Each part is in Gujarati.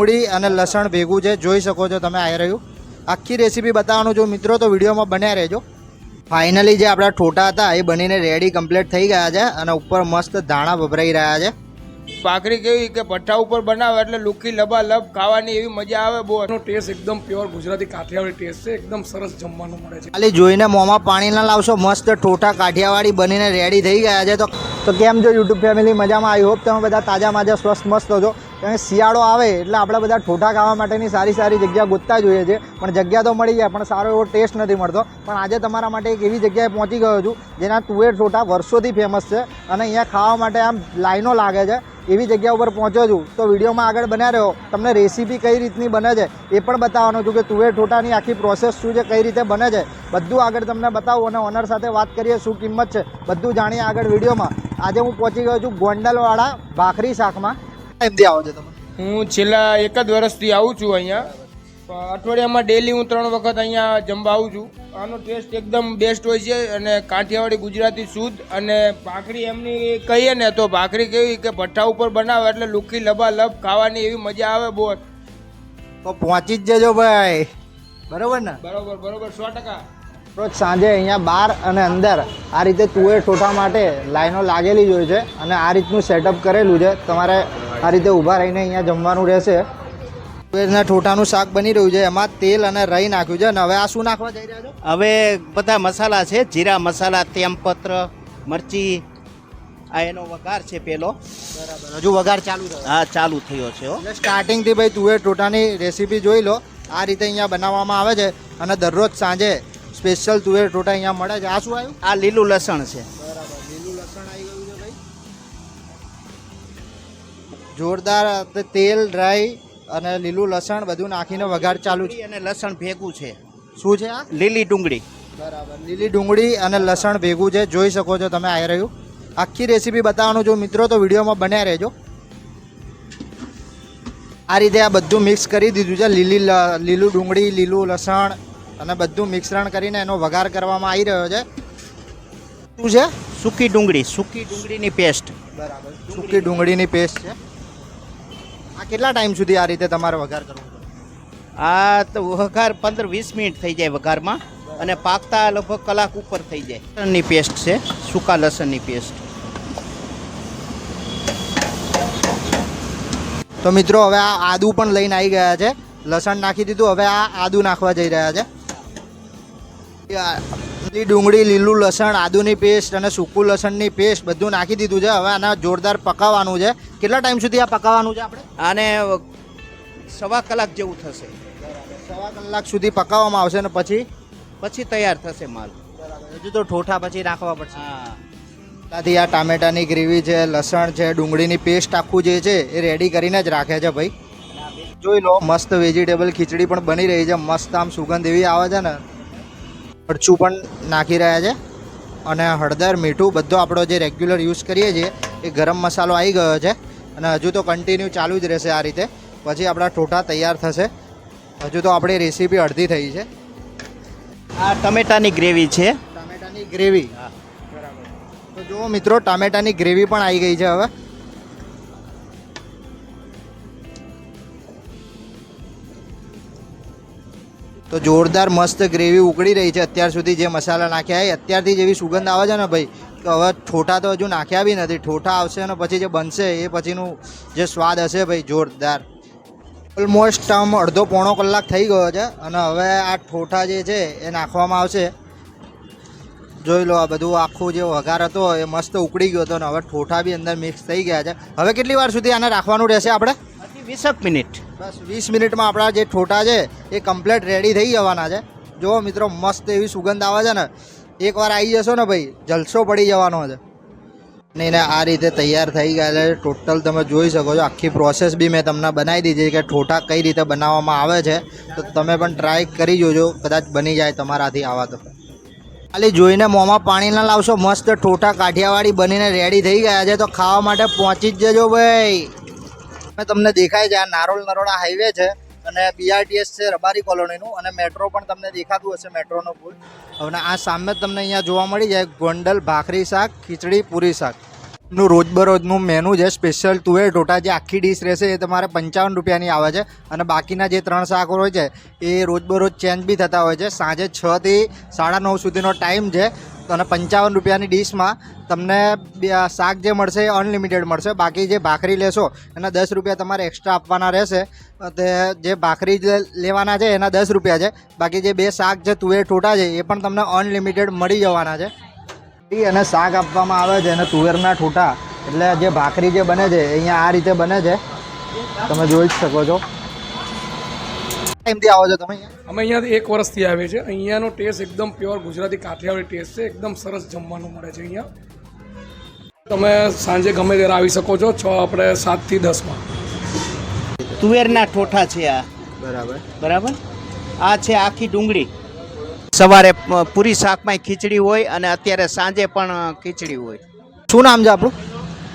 ડુંગળી અને લસણ ભેગું છે, જોઈ શકો છો તમે આવી રહ્યું. આખી રેસીપી બતાવવાનું જો મિત્રો, તો વિડીયોમાં બન્યા રહેજો. ફાઇનલી જે આપણા ઠોટા હતા એ બનીને રેડી કમ્પ્લીટ થઈ ગયા છે અને ઉપર મસ્ત ધાણા ભભરાઈ રહ્યા છે. ભાખરી કેવી કે ભઠ્ઠા ઉપર બનાવે એટલે લુખી લબાલબ ખાવાની એવી મજા આવે બહુ. એનો ટેસ્ટ એકદમ પ્યોર ગુજરાતી કાઠિયાવાડી ટેસ્ટ છે, એકદમ સરસ જમવાનું મળે છે. ખાલી જોઈને મોંમાં પાણી ના લાવશો, મસ્ત ઠોઠા કાઠિયાવાડી બનીને રેડી થઈ ગયા છે. તો કેમ જો યુટ્યુબ ફેમિલી મજામાં? આઈ હોપ તમે બધા તાજા માજા સ્વસ્થ મસ્ત છો. કારણ કે શિયાળો આવે એટલે આપણે બધા ઠોઠા ખાવા માટેની સારી સારી જગ્યા ગોતતા જોઈએ છે, પણ જગ્યા તો મળી જાય પણ સારો એવો ટેસ્ટ નથી મળતો. પણ આજે તમારા માટે એક એવી જગ્યાએ પહોંચી ગયો છું જેના તુવેર ઠોઠા વર્ષોથી ફેમસ છે અને અહીંયા ખાવા માટે આમ લાઈનો લાગે છે. એવી જગ્યા ઉપર પહોંચ્યો છું. તો વિડીયોમાં આગળ બન્યા રહ્યો. તમને રેસીપી કઈ રીતની બને છે એ પણ બતાવવાનું છું કે તુવેર ઠોઠાની આખી પ્રોસેસ શું છે, કઈ રીતે બને છે, બધું આગળ તમને બતાવું અને ઓનર સાથે વાત કરીએ શું કિંમત છે, બધું જાણીએ આગળ વિડીયોમાં. આજે હું પહોંચી ગયો છું ગોંડલવાળા ભાખરી શાકમાં. ટાઈમથી આવો છો તમે? હું છેલ્લા 1 જ વર્ષથી આવું છું અહીંયા. અઠવાડિયામાં ડેલી હું 3 વખત અહીંયા જમવા આવું છું. આનો ટેસ્ટ એકદમ બેસ્ટ હોય છે અને કાઠિયાવાડી ગુજરાતી શુદ્ધ. અને ભાખરી એમની કહીએ ને તો ભાખરી કેવી કે ભઠ્ઠા ઉપર બનાવે એટલે લુખી લબાલબ ખાવાની એવી મજા આવે બહુ. તો પહોંચી જ જજો ભાઈ, બરોબર ને? બરોબર બરોબર, 100%. રોજ સાંજે અહીંયા બહાર અને અંદર આ રીતે તુવેર ઠોઠા માટે લાઈનો લાગેલી જ હોય છે અને આ રીતનું સેટઅપ કરેલું છે. તમારે આ રીતે ઊભા રહીને અહીંયા જમવાનું રહેશે. તુવેરના ઠોઠાનું શાક બની રહ્યું છે, એમાં તેલ અને રાઈ નાખ્યું છે. અને હવે આ શું નાખવા જઈ રહ્યા છો? હવે બધા મસાલા છે, જીરા મસાલા, તેમપત્ર, મરચી, આ એનો વઘાર છે પેલો. બરાબર, હજુ વઘાર ચાલુ થયો? હા, ચાલુ થયો છે. એટલે સ્ટાર્ટિંગથી ભાઈ તુવેર ઠોઠાની રેસીપી જોઈ લો. આ રીતે અહીંયા બનાવવામાં આવે છે અને દરરોજ સાંજે સ્પેશિયલ તુવેર ઠોઠા અહીંયા મળે છે. આ શું આવ્યું? આ લીલું લસણ છે. બરાબર, લીલું લસણ આવી ગયું છે ભાઈ. જોરદાર તેલ, રાઈ અને લીલું લસણ બધું નાખીને વઘાર ચાલુ છે. અને લસણ ભેગું છે. શું છે આ? લીલી ડુંગળી. બરાબર, લીલી ડુંગળી અને લસણ ભેગું છે, જોઈ શકો છો તમે આવી રહ્યું. આખી રેસીપી બતાવવાનું જો મિત્રો, તો વિડીયોમાં બન્યા રહેજો. આ રીતે આ બધું મિક્સ કરી દીધું છે. લીલું ડુંગળી, લીલું લસણ અને બધું મિશ્રણ કરીને એનો વઘાર કરવામાં આવી રહ્યો છે. શું છે? સૂકી ડુંગળીની પેસ્ટ. બરાબર, સૂકી ડુંગળીની પેસ્ટ છે. આ કેટલા ટાઈમ સુધી આ રીતે તમારે વઘાર કરવો પડે? આ તો વઘાર 15-20 મિનિટ થઈ જાય વઘારમાં અને પાકતા લગભગ કલાક ઉપર થઈ જાય. લસણની પેસ્ટ છે, સૂકા લસણની પેસ્ટ. તો મિત્રો હવે આ આદુ પણ લઈને આવી ગયા છે. લસણ નાખી દીધું, હવે આ આદુ નાખવા જઈ રહ્યા છે. લીલી ડુંગળી, લીલું લસણ, આદુની પેસ્ટ અને સૂકું લસણની પેસ્ટ બધું નાખી દીધું છે. હવે આના જોરદાર પકાવવાનું છે. કેટલા ટાઈમ સુધી આ પકાવવાનું છે આપણે? આને 1.25 કલાક જેવું થશે. 1.25 કલાક સુધી પકાવવામાં આવશે અને પછી તૈયાર થશે માલ. હજુ તો ઠોઠા પછી નાખવા પડશે. હા, ત્યાંથી આ ટામેટાની ગ્રેવી છે, લસણ છે, ડુંગળીની પેસ્ટ આખું જે છે એ રેડી કરીને જ રાખે છે ભાઈ. જોઈ લો, મસ્ત વેજીટેબલ ખીચડી પણ બની રહી છે. મસ્ત આમ સુગંધ એવી આવે છે ને. મરચું પણ નાખી રહ્યા છે અને હળદર, મીઠું બધું આપણો જે રેગ્યુલર યુઝ કરીએ છીએ એ ગરમ મસાલો આવી ગયો છે. અને હજુ તો કન્ટિન્યુ ચાલુ જ રહેશે આ રીતે. પછી આપણા ઠોઠા તૈયાર થશે. હજુ તો આપણી રેસીપી અડધી થઈ છે. આ ટમેટાની ગ્રેવી છે. ટામેટાની ગ્રેવી. બરાબર. તો જુઓ મિત્રો, ટામેટાની ગ્રેવી પણ આવી ગઈ છે હવે. તો જોરદાર મસ્ત ગ્રેવી ઉકળી રહી છે. અત્યાર સુધી જે મસાલા નાખ્યા એ અત્યારથી જેવી સુગંધ આવે છે ને ભાઈ, કે હવે ઠોઠા તો હજુ નાખ્યા બી નથી. ઠોઠા આવશે અને પછી જે બનશે એ પછીનું જે સ્વાદ હશે ભાઈ, જોરદાર. ઓલમોસ્ટ આમ અડધો-પોણો કલાક થઈ ગયો છે અને હવે આ ઠોઠા જે છે એ નાખવામાં આવશે. જોઈ લો, આ બધું આખું જે વઘાર હતો એ મસ્ત ઉકળી ગયો હતો અને હવે ઠોઠા બી અંદર મિક્સ થઈ ગયા છે. હવે કેટલી વાર સુધી આને રાખવાનું રહેશે આપણે? 20 મિનિટ. બસ 20 મિનિટમાં આપણા જે ઠોઠા છે એ કમ્પ્લીટ રેડી થઈ જવાના છે. જુઓ મિત્રો, મસ્ત એવી સુગંધ આવે છે ને. એકવાર આવી જશો ને ભાઈ, જલસો પડી જવાનો છે. ને એને આ રીતે તૈયાર થઈ ગયા છે ટોટલ. તમે જોઈ શકો છો આખી પ્રોસેસ બી મેં તમને બનાવી દીધી કે ઠોઠા કઈ રીતે બનાવવામાં આવે છે. તો તમે પણ ટ્રાય કરી જોજો, કદાચ બની જાય તમારાથી આવા તો. ખાલી જોઈને મોંમાં પાણી ના લાવશો, મસ્ત ઠોઠા કાઠિયાવાડી બનીને રેડી થઈ ગયા છે. તો ખાવા માટે પહોંચી જ જજો ભાઈ. તમને દેખાય છે આ નારોલ નરોડા હાઈવે છે અને BRTS છે રબારી કોલોનીનું, અને મેટ્રો પણ તમને દેખાતું હશે, મેટ્રોનો પુલ. હવે આ સામે તમને અહીંયા જોવા મળી જાય ગોંડલ ભાખરી શાક, ખીચડી, પૂરી શાક. નું રોજબરોજનું મેનુ છે સ્પેશિયલ તુવેર ઠોઠા જે આખી ડીશ રહેશે એ તમારે 55 રૂપિયાની આવે છે અને બાકીના જે 3 શાક હોય છે એ રોજબરોજ ચેન્જ બી થતા હોય છે. સાંજે 6 થી 9:30 સુધીનો ટાઈમ છે અને 55 રૂપિયાની ડીશમાં તમને શાક જે મળશે એ અનલિમિટેડ મળશે. બાકી જે ભાખરી લેશો એના 10 રૂપિયા તમારે એક્સ્ટ્રા આપવાના રહેશે. તે જે ભાખરી લેવાના છે એના 10 રૂપિયા છે. બાકી જે 2 શાક છે તુવેર ઠોઠા છે એ પણ તમને અનલિમિટેડ મળી જવાના છે. અને શાક આપવામાં આવે છે અને તુવેરના ઠોઠા એટલે જે ભાખરી જે બને છે અહીંયા આ રીતે બને છે, તમે જોઈ જ શકો છો. ટાઈમથી આવો છો તમે અહીંયા? અમે અહીંયાથી 1 વર્ષથી આવીએ છીએ. અહીંયાનો ટેસ્ટ એકદમ પ્યોર ગુજરાતી કાઠિયાવાડી ટેસ્ટ છે. એકદમ સરસ જમવાનું મળે છે અહીંયા. તમે સાંજે ગમે ત્યારે આવી શકો છો. આપણે 7 થી 10માં. તુવેરના ઠોઠા છે આ. બરાબર. બરાબર. આ છે આખી ડુંગળી. સવારે પૂરી શાકમાં ખીચડી હોય અને અત્યારે સાંજે પણ ખીચડી હોય. શું નામ છે આપણું?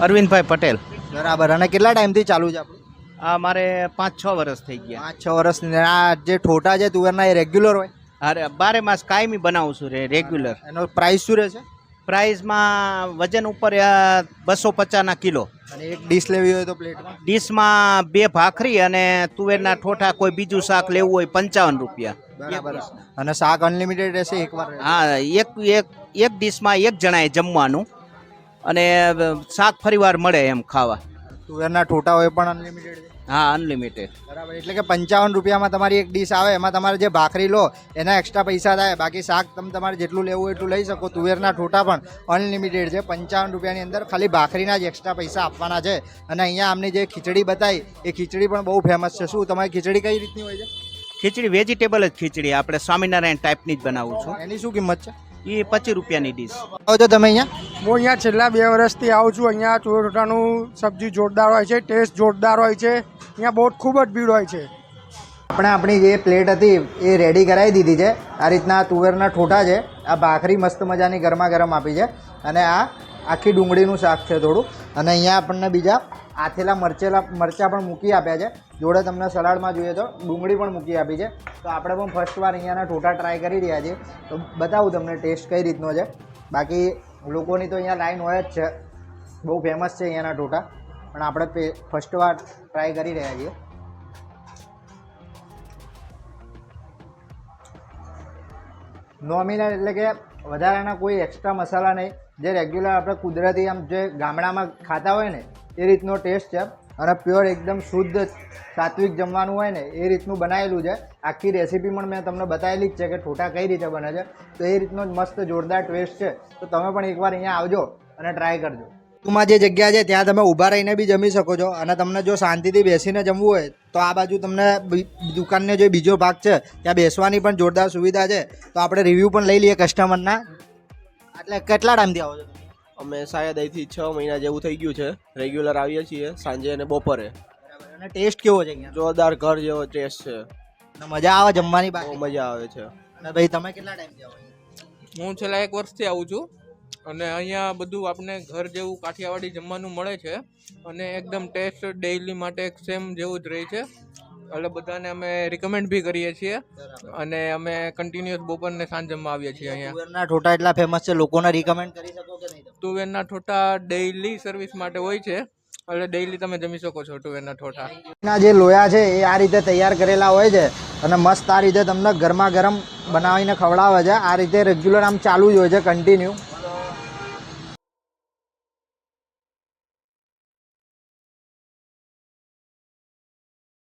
અરવિંદભાઈ પટેલ. બરાબર. અને કેટલા ટાઈમથી ચાલુ છે આપણું? આ મારે 5-6 વર્ષ થઈ ગયા. 5-6 વર્ષની. આ જે ઠોઠા છે તુવેરના એ રેગ્યુલર હોય? અરે 12 માસ કાયમી બનાવું છું રેગ્યુલર. એનો પ્રાઇસ શું રહેશે? પ્રાઇઝમાં વજન ઉપર 250 કિલો. અને એક ડીશ લેવી હોય તો પ્લેટમાં? ડીશમાં 2 ભાખરી અને તુવેરના ઠોઠા કોઈ બીજું શાક લેવું હોય 55 રૂપિયા. બરાબર. અને શાક અનલિમિટેડ રહેશે એકવાર? હા, એક ડીશમાં 1 જણાએ જમવાનું અને શાક ફરીવાર મળે એમ ખાવા. તુવેરના ઠોઠા હોય પણ અનલિમિટેડ છે? હા, અનલિમિટેડ. બરાબર. એટલે કે 55 રૂપિયામાં તમારી એક ડીશ આવે, એમાં તમારે જે ભાખરી લો એના એક્સ્ટ્રા પૈસા થાય. બાકી શાક તમે તમારે જેટલું લેવું હોય એટલું લઈ શકો. તુવેરના ઠોઠા પણ અનલિમિટેડ છે. 55 રૂપિયાની અંદર ખાલી ભાખરીના જ એક્સ્ટ્રા પૈસા આપવાના છે. અને અહીંયા આમની જે ખીચડી બતાવી એ ખીચડી પણ બહુ ફેમસ છે. શું તમારી ખીચડી કઈ રીતની હોય છે? ખીચડી વેજીટેબલ જ ખીચડી, આપણે સ્વામિનારાયણ ટાઈપની જ બનાવું છું. એની શું કિંમત છે? એ 25 રૂપિયાની ડીશ. આવો તો તમે અહીંયા? હું અહીંયા છેલ્લા 2 વર્ષથી આવું છું. અહીંયા તુવેર ઠોઠાનું સબ્જી જોરદાર હોય છે, ટેસ્ટ જોરદાર હોય છે. અહીંયા બહુ ખૂબ જ ભીડ હોય છે. આપણે આપણી જે પ્લેટ હતી એ રેડી કરાવી દીધી છે. આ રીતના તુવેરના ઠોઠા છે, આ ભાખરી મસ્ત મજાની ગરમા ગરમ આપી છે અને આ આખી ડુંગળીનું શાક છે થોડું. અને અહીંયા આપણને બીજા આથેલા મરચાં પણ મૂકી આપ્યા છે. જોડે તમને સલાડમાં જોઈએ તો ડુંગળી પણ મૂકી આપી છે. તો આપણે પણ ફર્સ્ટ વાર અહીંયાના ઠોઠા ટ્રાય કરી રહ્યા છીએ. તો બતાવું તમને ટેસ્ટ કઈ રીતનો છે. બાકી લોકોની તો અહીંયા લાઈન હોય જ છે, બહુ ફેમસ છે અહીંયાના ઠોઠા. પણ આપણે ફર્સ્ટ વાર ટ્રાય કરી રહ્યા છીએ. નોમિનલ એટલે કે વધારાના કોઈ એક્સ્ટ્રા મસાલા નહીં. જે રેગ્યુલર આપણે કુદરતી આમ જે ગામડામાં ખાતા હોય ને એ રીતનો ટેસ્ટ છે. અને પ્યોર એકદમ શુદ્ધ સાત્વિક જમવાનું હોય ને એ રીતનું બનાવેલું છે. આખી રેસીપી પણ મેં તમને બતાવેલી જ છે કે ઠોઠા કઈ રીતે બને છે. તો એ રીતનો જ મસ્ત જોરદાર ટેસ્ટ છે. તો તમે પણ એકવાર અહીંયા આવજો અને ટ્રાય કરજો. માં જે જગ્યા છે ત્યાં તમે ઊભા રહીને બી જમી શકો છો. અને તમને જો શાંતિથી બેસીને જમવું હોય તો આ બાજુ તમને દુકાનનો જે બીજો ભાગ છે ત્યાં બેસવાની પણ જોરદાર સુવિધા છે. તો આપણે રિવ્યૂ પણ લઈ લઈએ કસ્ટમરના. એટલે કેટલા ટાઈમથી આવો છો? અમે શાયદ અહીંથી 6 મહિના જેવું થઈ ગયું છે. રેગ્યુલર આવીએ છીએ સાંજે અને બપોરે. અને ટેસ્ટ કેવો છે અહીંયા? જોરદાર ઘર જેવો ટેસ્ટ છે. અને મજા આવે જમવાની? બહુ મજા આવે છે. અને ભાઈ તમે કેટલા ટાઈમથી આવો? હું છેલ્લા 1 વર્ષથી આવું છું અને અહીંયા બધું આપણે ઘર જેવું કાઠિયાવાડી જમવાનું મળે છે અને એકદમ ટેસ્ટ ડેઈલી માટે એક સેમ જેવું જ રહે છે. એટલે બધાને અમે રિકમેન્ડ બી કરીએ છીએ અને અમે કન્ટિન્યુઅસ બપોર ને સાંજ જમવા આવીએ છીએ અહીંયા. તુવેરના ઠોઠા એટલા ફેમસ છે, લોકોને રિકમેન્ડ કરી શકો કે નહીં? તુવેરના ઠોઠા ડેઈલી સર્વિસ માટે હોય છે એટલે ડેઈલી તમે જમી શકો છો તુવેરના ઠોઠા. ના જે લોયા છે એ આ રીતે તૈયાર કરેલા હોય છે અને મસ્ત આ રીતે તમને ગરમા ગરમ બનાવીને ખવડાવે છે. આ રીતે રેગ્યુલર આમ ચાલુ જ હોય છે કન્ટિન્યુ.